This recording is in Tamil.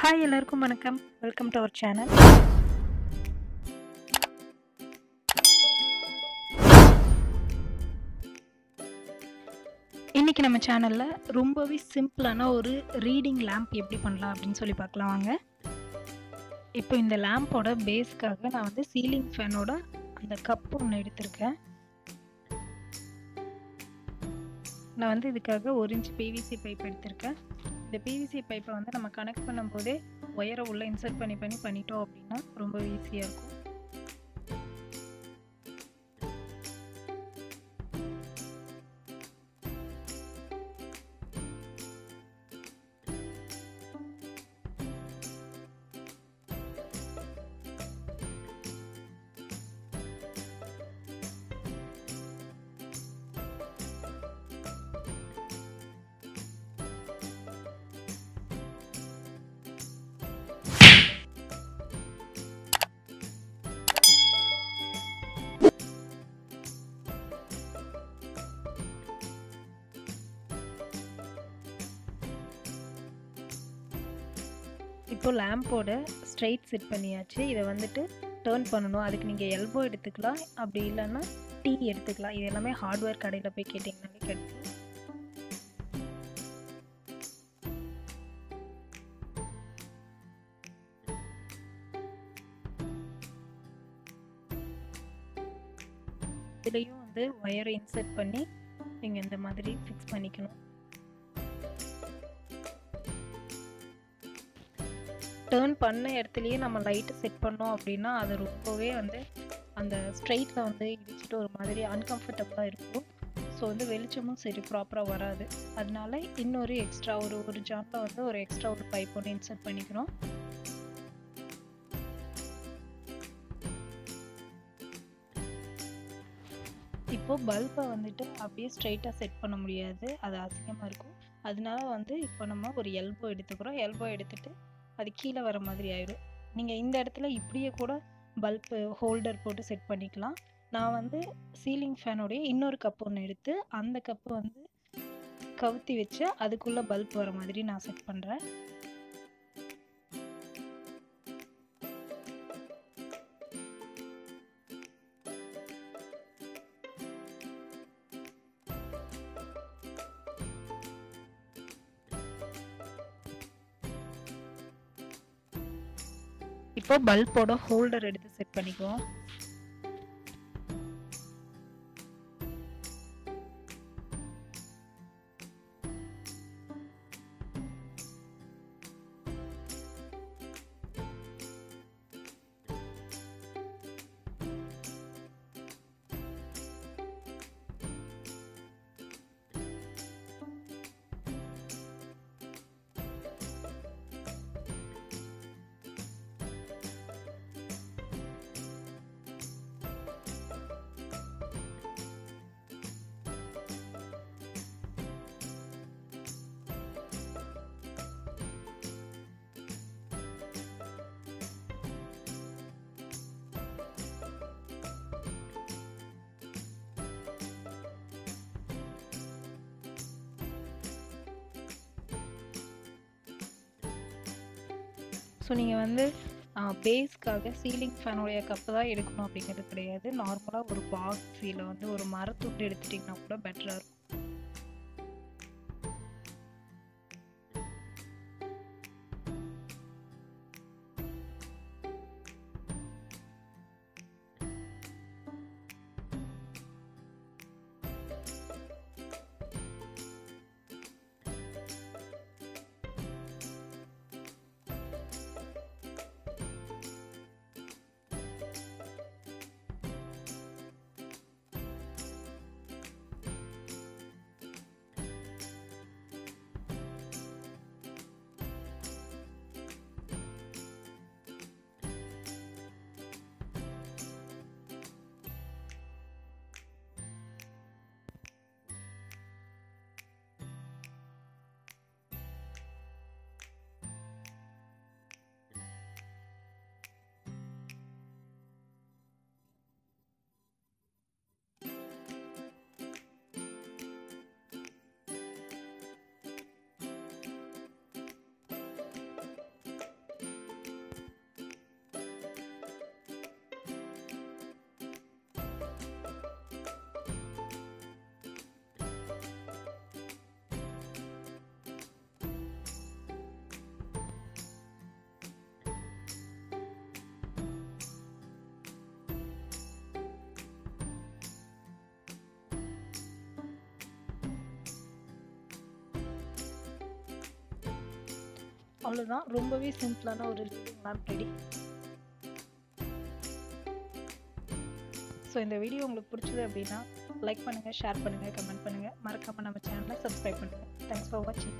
ஹாய் எல்லாருக்கும் வணக்கம். Welcome to our channel. இன்றைக்கி நம்ம சேனலில் ரொம்பவே சிம்பிளான ஒரு ரீடிங் லேம்ப் எப்படி பண்ணலாம் அப்படின்னு சொல்லி பார்க்கலாம் வாங்க. இப்போ இந்த லேம்போட பேஸ்க்காக நான் வந்து சீலிங் ஃபேனோட அந்த கப்பு ஒன்று எடுத்திருக்கேன். நான் வந்து இதுக்காக 1 இன்ச் பிவிசி பைப் எடுத்திருக்கேன். இந்த பிவிசி பைப்பை வந்து நம்ம கனெக்ட் பண்ணும்போதே ஒயரை உள்ளே இன்சர்ட் பண்ணிட்டோம் அப்படின்னா ரொம்ப ஈஸியாக இருக்கும். இப்போ லேம்போட ஸ்ட்ரைட் செட் பண்ணியாச்சு. இதை வந்துட்டு டேர்ன் பண்ணணும். அதுக்கு நீங்கள் எல்போ எடுத்துக்கலாம், அப்படி இல்லைன்னா டீ எடுத்துக்கலாம். இது எல்லாமே ஹார்ட்வேர் கடையில் போய் கேட்டிங்கனாலே கிடைக்கும். இதுலேயும் வந்து ஒயரை இன்சர்ட் பண்ணி நீங்கள் இந்த மாதிரி ஃபிக்ஸ் பண்ணிக்கணும். டேர்ன் பண்ண இடத்துலையே நம்ம லைட்டு செட் பண்ணோம் அப்படின்னா அது ரொம்பவே வந்து அந்த ஸ்ட்ரைட்டில் வந்து இடிச்சிட்டு ஒரு மாதிரி அன்கம்ஃபர்டபுளாக இருக்கும். ஸோ வந்து வெளிச்சமும் சரி ப்ராப்பராக வராது. அதனால இன்னொரு எக்ஸ்ட்ரா ஒரு ஜாமில் வந்து ஒரு எக்ஸ்ட்ரா ஒரு பைப் ஒன்று இன்சர்ட் பண்ணிக்கிறோம். இப்போது பல்பை வந்துட்டு அப்படியே ஸ்ட்ரைட்டாக செட் பண்ண முடியாது, அது அசிங்கமாக இருக்கும். அதனால வந்து இப்போ நம்ம ஒரு எல்போ எடுத்துக்கிறோம். எல்போ எடுத்துகிட்டு அது கீழே வர மாதிரி ஆயிடும். நீங்கள் இந்த இடத்துல இப்படியே கூட பல்பு ஹோல்டர் போட்டு செட் பண்ணிக்கலாம். நான் வந்து சீலிங் ஃபேனோடைய இன்னொரு கப்பு ஒன்று எடுத்து அந்த கப்பு வந்து கவுத்தி வச்சு அதுக்குள்ளே பல்ப் வர மாதிரி நான் செட் பண்ணுறேன். இப்போ பல்போட ஹோல்டர் எடுத்து செட் பண்ணிக்குவோம். ஸோ நீங்கள் வந்து பேஸ்க்காக சீலிங் ஃபேனுடைய கப்பு தான் எடுக்கணும் அப்படிங்கிறது கிடையாது. நார்மலாக ஒரு பாக்ஸ் இல்லை வந்து ஒரு மரத்துண்டு எடுத்துட்டிங்கன்னா கூட பெட்டராக இருக்கும். அவ்வளோதான், ரொம்பவே சிம்பிளான ஒரு லிவிங் லேம்ப் ரெடி. ஸோ இந்த வீடியோ உங்களுக்கு பிடிச்சது அப்படின்னா லைக் பண்ணுங்கள், ஷேர் பண்ணுங்கள், கமெண்ட் பண்ணுங்கள். மறக்காமல் நம்ம சேனலை சப்ஸ்கிரைப் பண்ணுங்கள். தேங்க்ஸ் ஃபார் வாட்சிங்.